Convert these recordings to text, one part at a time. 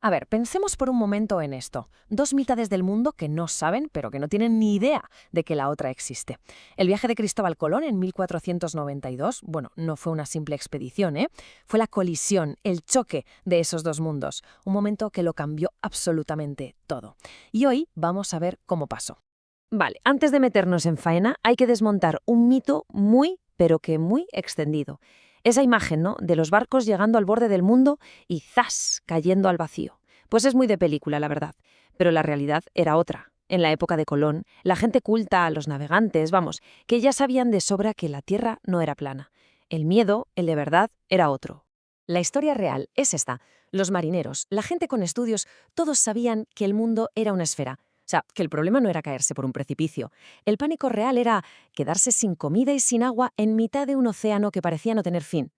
A ver, pensemos por un momento en esto. Dos mitades del mundo que no saben, pero que no tienen ni idea de que la otra existe. El viaje de Cristóbal Colón en 1492, bueno, no fue una simple expedición, ¿eh? Fue la colisión, el choque de esos dos mundos. Un momento que lo cambió absolutamente todo. Y hoy vamos a ver cómo pasó. Vale, antes de meternos en faena, hay que desmontar un mito muy, pero que muy extendido. Esa imagen, ¿no?, de los barcos llegando al borde del mundo y ¡zas!, cayendo al vacío. Pues es muy de película, la verdad. Pero la realidad era otra. En la época de Colón, la gente culta, los navegantes, vamos, que ya sabían de sobra que la Tierra no era plana. El miedo, el de verdad, era otro. La historia real es esta. Los marineros, la gente con estudios, todos sabían que el mundo era una esfera. O sea, que el problema no era caerse por un precipicio. El pánico real era quedarse sin comida y sin agua en mitad de un océano que parecía no tener fin.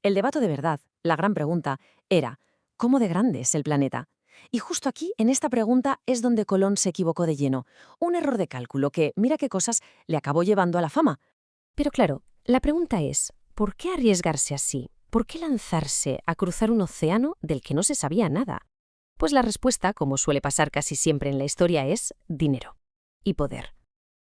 El debate de verdad, la gran pregunta, era ¿cómo de grande es el planeta? Y justo aquí, en esta pregunta, es donde Colón se equivocó de lleno. Un error de cálculo que, mira qué cosas, le acabó llevando a la fama. Pero claro, la pregunta es, ¿por qué arriesgarse así? ¿Por qué lanzarse a cruzar un océano del que no se sabía nada? Pues la respuesta, como suele pasar casi siempre en la historia, es dinero y poder.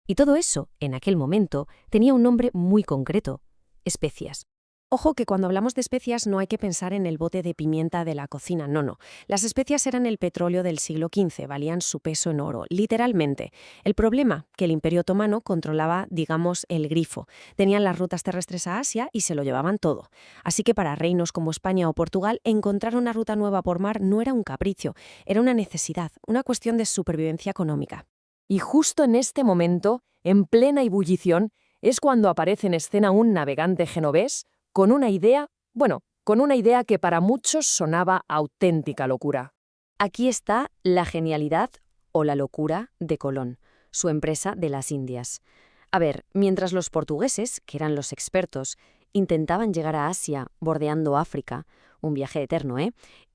Y todo eso, en aquel momento, tenía un nombre muy concreto: especias. Ojo que cuando hablamos de especias no hay que pensar en el bote de pimienta de la cocina, no. Las especias eran el petróleo del siglo XV, valían su peso en oro, literalmente. El problema, que el Imperio Otomano controlaba, digamos, el grifo. Tenían las rutas terrestres a Asia y se lo llevaban todo. Así que para reinos como España o Portugal, encontrar una ruta nueva por mar no era un capricho, era una necesidad, una cuestión de supervivencia económica. Y justo en este momento, en plena ebullición, es cuando aparece en escena un navegante genovés con una idea, con una idea que para muchos sonaba auténtica locura. Aquí está la genialidad o la locura de Colón, su empresa de las Indias. A ver, mientras los portugueses, que eran los expertos, intentaban llegar a Asia bordeando África, un viaje eterno,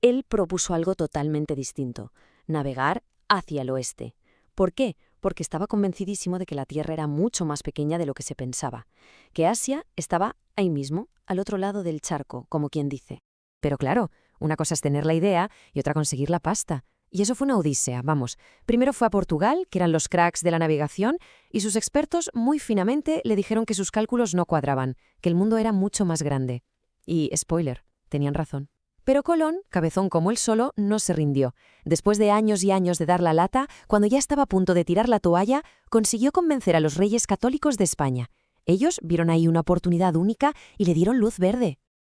él propuso algo totalmente distinto: navegar hacia el oeste. ¿Por qué? Porque estaba convencidísimo de que la Tierra era mucho más pequeña de lo que se pensaba, que Asia estaba ahí mismo, al otro lado del charco, como quien dice. Pero claro, una cosa es tener la idea y otra conseguir la pasta. Y eso fue una odisea, vamos. Primero fue a Portugal, que eran los cracks de la navegación, y sus expertos muy finamente le dijeron que sus cálculos no cuadraban, que el mundo era mucho más grande. Y, spoiler, tenían razón. Pero Colón, cabezón como él solo, no se rindió. Después de años y años de dar la lata, cuando ya estaba a punto de tirar la toalla, consiguió convencer a los reyes católicos de España. Ellos vieron ahí una oportunidad única y le dieron luz verde.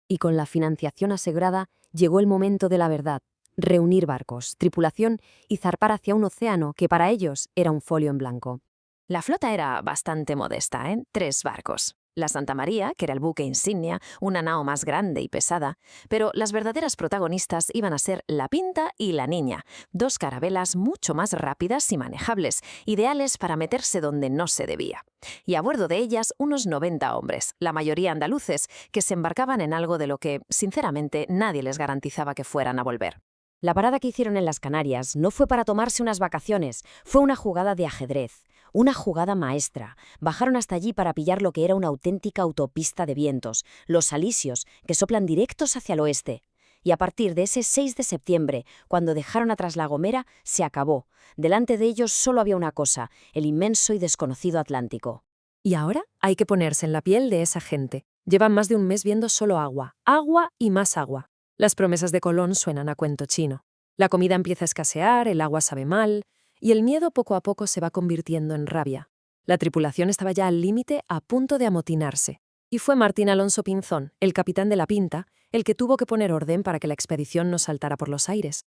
Y con la financiación asegurada, llegó el momento de la verdad: reunir barcos, tripulación y zarpar hacia un océano que para ellos era un folio en blanco. La flota era bastante modesta, 3 barcos. La Santa María, que era el buque insignia, una nao más grande y pesada, pero las verdaderas protagonistas iban a ser la Pinta y la Niña, 2 carabelas mucho más rápidas y manejables, ideales para meterse donde no se debía. Y a bordo de ellas unos 90 hombres, la mayoría andaluces, que se embarcaban en algo de lo que, sinceramente, nadie les garantizaba que fueran a volver. La parada que hicieron en las Canarias no fue para tomarse unas vacaciones, fue una jugada de ajedrez, una jugada maestra. Bajaron hasta allí para pillar lo que era una auténtica autopista de vientos, los alisios, que soplan directos hacia el oeste. Y a partir de ese 6 de septiembre, cuando dejaron atrás La Gomera, se acabó. Delante de ellos solo había una cosa: el inmenso y desconocido Atlántico. Y ahora hay que ponerse en la piel de esa gente. Llevan más de un mes viendo solo agua, agua y más agua. Las promesas de Colón suenan a cuento chino. La comida empieza a escasear, el agua sabe mal, y el miedo poco a poco se va convirtiendo en rabia. La tripulación estaba ya al límite, a punto de amotinarse. Y fue Martín Alonso Pinzón, el capitán de la Pinta, el que tuvo que poner orden para que la expedición no saltara por los aires.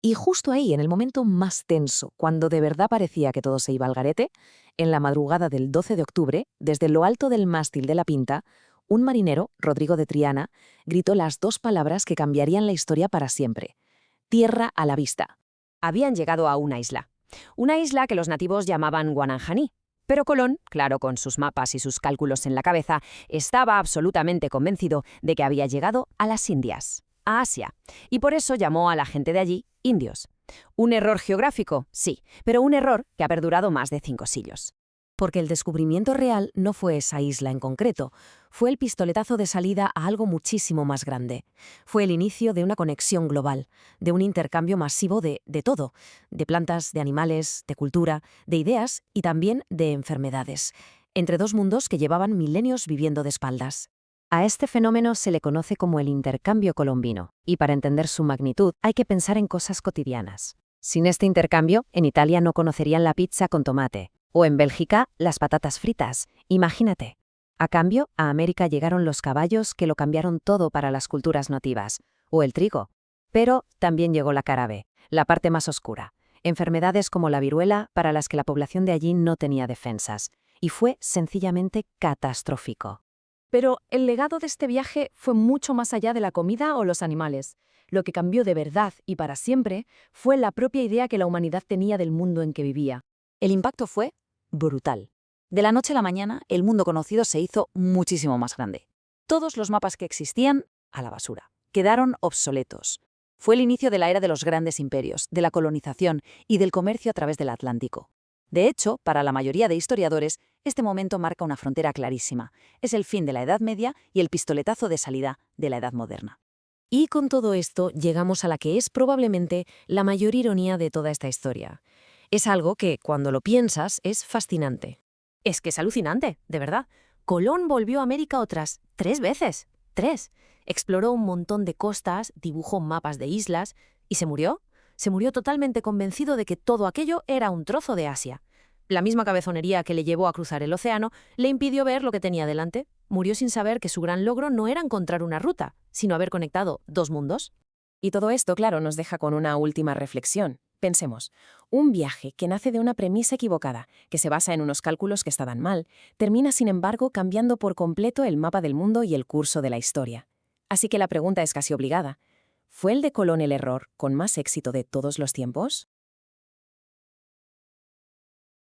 Y justo ahí, en el momento más tenso, cuando de verdad parecía que todo se iba al garete, en la madrugada del 12 de octubre, desde lo alto del mástil de la Pinta, un marinero, Rodrigo de Triana, gritó las 2 palabras que cambiarían la historia para siempre: tierra a la vista. Habían llegado a una isla que los nativos llamaban Guananjaní. Pero Colón, claro, con sus mapas y sus cálculos en la cabeza, estaba absolutamente convencido de que había llegado a las Indias, a Asia, y por eso llamó a la gente de allí indios. Un error geográfico, sí, pero un error que ha perdurado más de 5 siglos. Porque el descubrimiento real no fue esa isla en concreto, fue el pistoletazo de salida a algo muchísimo más grande. Fue el inicio de una conexión global, de un intercambio masivo de todo, de plantas, de animales, de cultura, de ideas y también de enfermedades, entre dos mundos que llevaban milenios viviendo de espaldas. A este fenómeno se le conoce como el intercambio colombino, y para entender su magnitud hay que pensar en cosas cotidianas. Sin este intercambio, en Italia no conocerían la pizza con tomate, o en Bélgica las patatas fritas, imagínate. A cambio, a América llegaron los caballos que lo cambiaron todo para las culturas nativas, o el trigo. Pero también llegó la cara B, la parte más oscura, enfermedades como la viruela para las que la población de allí no tenía defensas, y fue sencillamente catastrófico. Pero el legado de este viaje fue mucho más allá de la comida o los animales. Lo que cambió de verdad y para siempre fue la propia idea que la humanidad tenía del mundo en que vivía. El impacto fue brutal. De la noche a la mañana, el mundo conocido se hizo muchísimo más grande. Todos los mapas que existían, a la basura. Quedaron obsoletos. Fue el inicio de la era de los grandes imperios, de la colonización y del comercio a través del Atlántico. De hecho, para la mayoría de historiadores, este momento marca una frontera clarísima. Es el fin de la Edad Media y el pistoletazo de salida de la Edad Moderna. Y con todo esto llegamos a la que es probablemente la mayor ironía de toda esta historia. Es algo que, cuando lo piensas, es fascinante. Es que es alucinante, de verdad. Colón volvió a América otras 3 veces. 3. Exploró un montón de costas, dibujó mapas de islas y se murió. Se murió totalmente convencido de que todo aquello era un trozo de Asia. La misma cabezonería que le llevó a cruzar el océano le impidió ver lo que tenía delante. Murió sin saber que su gran logro no era encontrar una ruta, sino haber conectado 2 mundos. Y todo esto, claro, nos deja con una última reflexión. Pensemos, un viaje que nace de una premisa equivocada, que se basa en unos cálculos que estaban mal, termina, sin embargo, cambiando por completo el mapa del mundo y el curso de la historia. Así que la pregunta es casi obligada. ¿Fue el de Colón el error con más éxito de todos los tiempos?